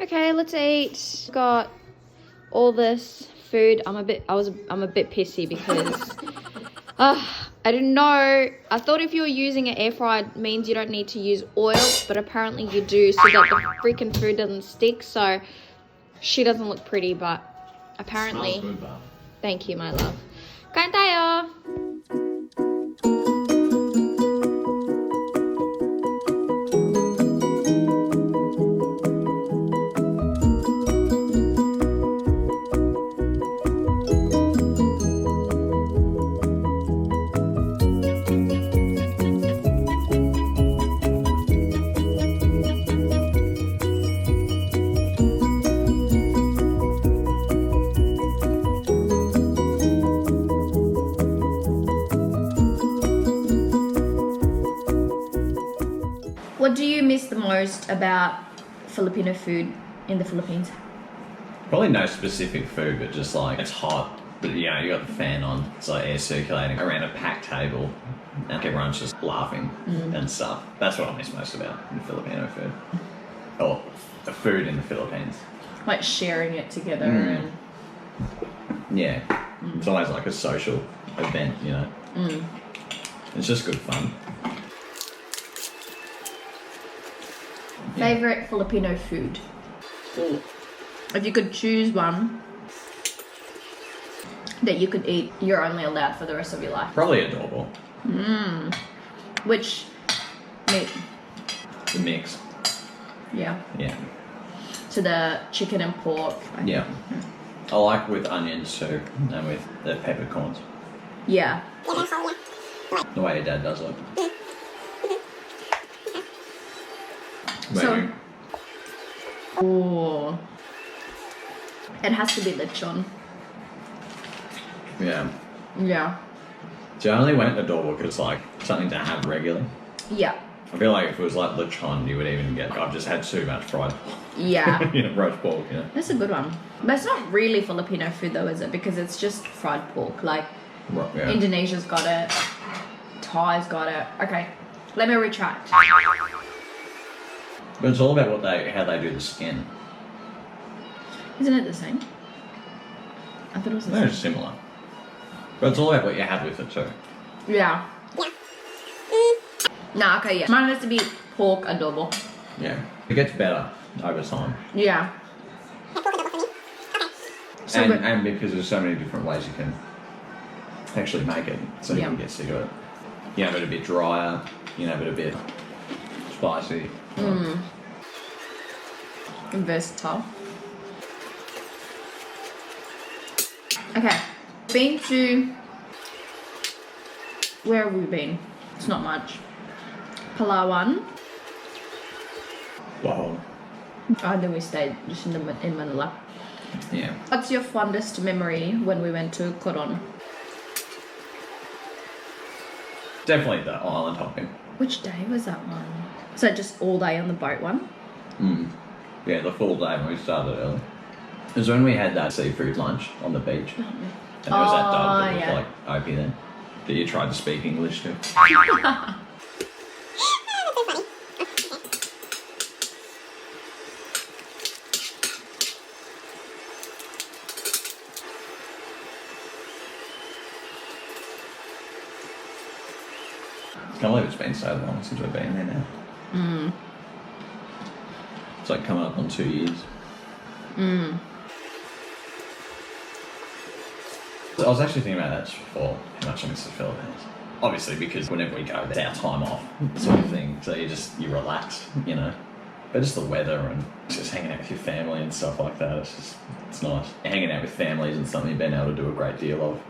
Okay, let's eat. Got all this food. I'm a bit pissy because I didn't know. I thought if you were using an air fryer, it means you don't need to use oil, but apparently you do, so that the freaking food doesn't stick. So she doesn't look pretty, but apparently. Smells good, but. Thank you, my love. Kain tayo. What do you miss the most about Filipino food in the Philippines? Probably no specific food, but just like it's hot, but you know, you got the fan on, it's like air circulating around a packed table, and everyone's just laughing and stuff. That's what I miss most about Filipino food, or the food in the Philippines. Like sharing it together and Yeah, it's always like a social event, you know. It's just good fun. Favorite Filipino food? If you could choose one that you could eat, you're only allowed for the rest of your life. Probably adobo. Which meat? The mix. Yeah. Yeah. So the chicken and pork. Yeah. I like with onions too, and with the peppercorns. Yeah. The way your dad does it. So, oh, it has to be lechon. Yeah. Yeah. So I only went adobo because it's like something to have regularly. Yeah. I feel like if it was like lechon, you would even get. I've just had too much fried. Yeah. You know, roast pork. You know. That's a good one. But it's not really Filipino food though, is it? Because it's just fried pork. Like Yeah. Indonesia's got it. Thai's got it. Okay, let me retract. But it's all about how they do the skin. Isn't it the same? I thought it was the They're same. similar. But it's all about what you have with it too. Yeah. Nah, okay, yeah. Mine has to be pork adobo. Yeah. It gets better over time. Yeah. So And because there's so many different ways you can actually make it, so you Yeah. can get sick of it. You have it a bit drier, you have it a bit spicy. versatile. Okay, been to, where have we been? It's not much. Palawan. Wow. And then we stayed just in Manila. Yeah. What's your fondest memory when we went to Coron? Definitely the island hopping. Which day was that one? So just all day on the boat one? Yeah, the full day when we started early. It was when we had that seafood lunch on the beach. And there was that dog that was yeah. like Opie then. That you tried to speak English to. I can't believe it's been so long since we've been there now. It's like coming up on 2 years. I was actually thinking about that just before, how much I miss the Philippines. Obviously, because whenever we go, it's our time off, sort of thing. So you relax, you know. But just the weather and just hanging out with your family and stuff like that, it's nice. Hanging out with family isn't something you've been able to do a great deal of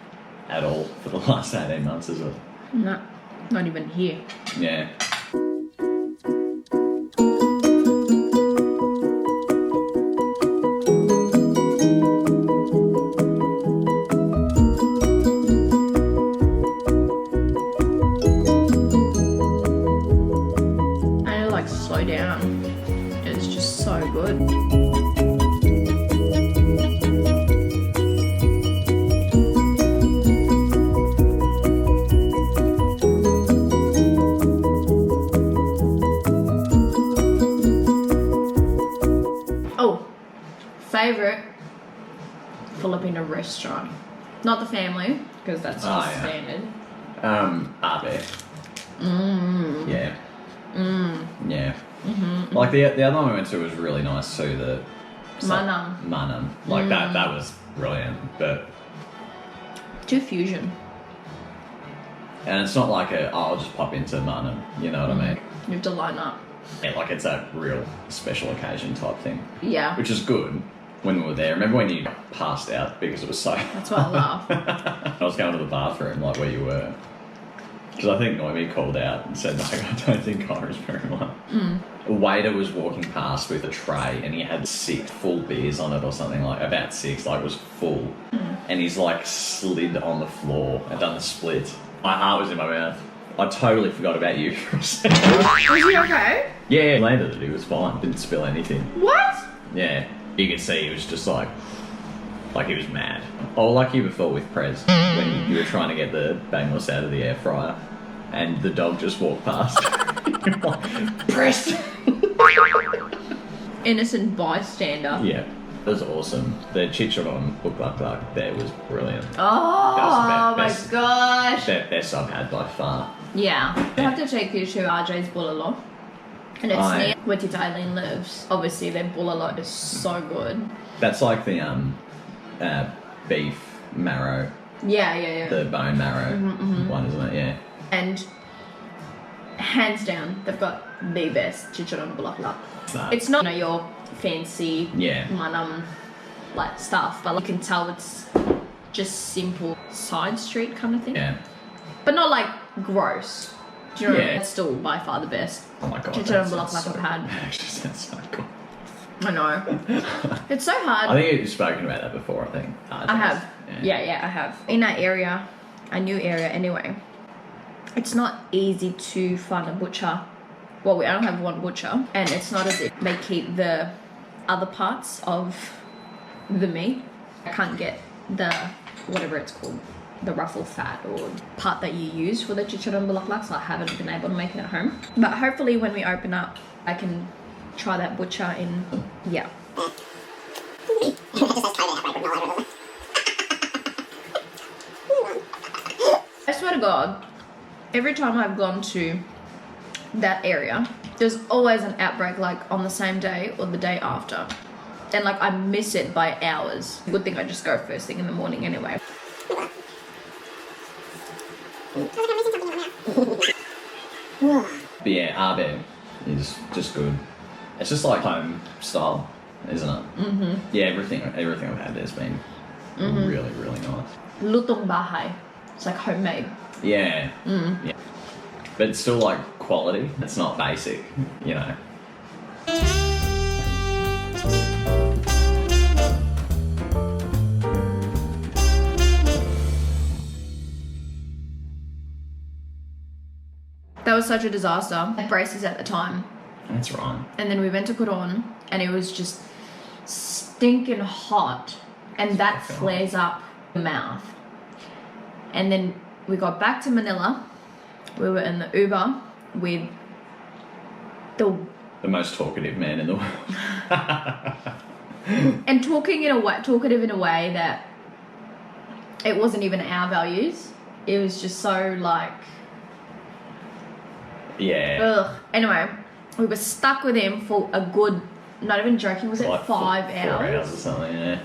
at all for the last 18 months, is it? No, not even here. Yeah. I need to like slow down. It's just so good. Favorite Filipino restaurant. Not the family, because that's just standard. Abe. Yeah. Yeah. Mm-hmm. Like the other one we went to was really nice too. The Manam. Like that was brilliant. But Too fusion. and it's not like I'll just pop into Manam. You know what I mean? You have to line up. Yeah, like it's a real special occasion type thing. Yeah. Which is good when we were there. Remember when you passed out because it was so... That's what I love. I was going to the bathroom, like where you were. Because I think Noemi called out and said, like, I don't think Kaira's very well. A waiter was walking past with a tray and he had 6 full beers on it or something, like about 6, like it was full. And he's like slid on the floor and done the split. My heart was in my mouth. I totally forgot about you for a second. Was he okay? Yeah, he landed it. He was fine. Didn't spill anything. What? Yeah. You could see he was just like he was mad. Oh, like you before with Prez, when you were trying to get the bangless out of the air fryer and the dog just walked past. You're like, Prez! Innocent bystander. Yeah. It was awesome. The chicharron Mukbang there was brilliant. Oh my best, gosh. Best I've had by far. Yeah. I have to take you to RJ's Bulalo. And it's near where Tita Eileen lives. Obviously, their bulalo is so good. That's like the beef marrow. Yeah. The bone marrow one, isn't it? Yeah. And hands down, they've got the best chicharron bulaklak. It's not your fancy manam like stuff, but you can tell it's just simple side street kind of thing. Yeah. But not like gross. Do you know what I mean? It's still by far the best. Oh my god. Chicharron bulaklak I've had. That actually sounds so cool. I know. It's so hard. I think you've spoken about that before, I think. I have. Yeah, I have. In that area, a new area anyway, it's not easy to find a butcher. Well, we only have one butcher, and it's not as if they keep the other parts of the meat. I can't get the, whatever it's called, the ruffle fat or part that you use for the chicharron bulaklak, so I haven't been able to make it at home. But hopefully when we open up, I can try that butcher in, yeah. I swear to God, every time I've gone to that area, there's always an outbreak, like on the same day or the day after. And like I miss it by hours. Good thing I just go first thing in the morning anyway. But yeah, Abe is just good. It's just like home style, isn't it? Mm-hmm. Yeah, everything I've had there's been really, really nice. Lutong bahay. It's like homemade. Yeah. Yeah. But it's still like quality. It's not basic, you know. That was such a disaster. I had braces at the time. That's right. And then we went to put on and it was just stinking hot. And that flares up the mouth. And then we got back to Manila. We were in the Uber with the most talkative man in the world. and talkative in a way that it wasn't even our values. It was just so like, yeah. ugh. Anyway, we were stuck with him for a good, not even joking, was it like 5 4 hours? hours or something, yeah.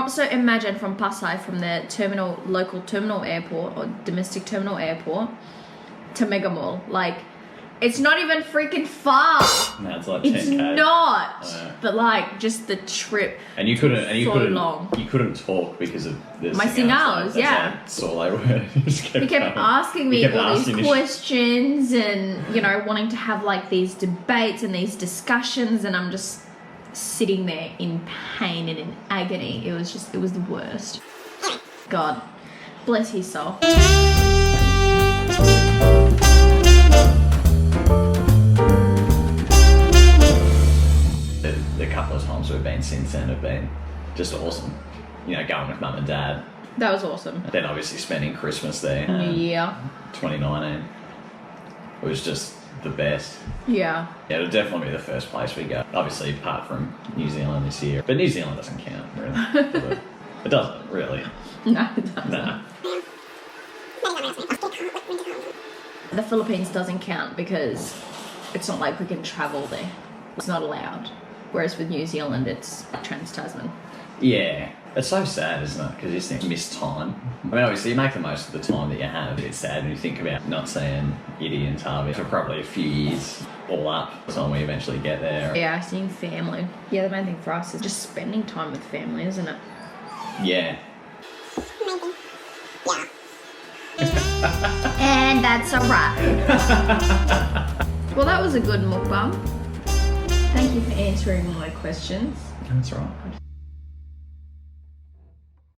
So imagine from Pasay, from the local terminal airport or domestic terminal airport to Mega Mall. Like, it's not even freaking far. No, it's like 10K. It's not. Yeah. But like, just the trip. And you couldn't long. You couldn't talk because of this. My singales, yeah. That's all they were. He kept asking me all these questions and, you know, wanting to have like these debates and these discussions, and I'm just sitting there in pain and in agony. It was the worst. God bless his soul. The couple of times we've been since then have been just awesome. You know, going with mum and dad. That was awesome. Then obviously spending Christmas there. Yeah. 2019. It was just the best. Yeah. Yeah, it'll definitely be the first place we go. Obviously, apart from New Zealand this year. But New Zealand doesn't count, really. Does it? It doesn't, really. No, it doesn't. Nah. The Philippines doesn't count because it's not like we can travel there. It's not allowed. Whereas with New Zealand, it's Trans-Tasman. Yeah. It's so sad, isn't it? Because you just think, miss time. I mean, obviously, you make the most of the time that you have. It's sad when you think about not seeing Itty and Tavi for probably a few years all up by the time we eventually get there. Yeah, seeing family. Yeah, the main thing for us is just spending time with family, isn't it? Yeah. And that's a wrap. Well, that was a good mukbang. Thank you for answering all my questions. That's right.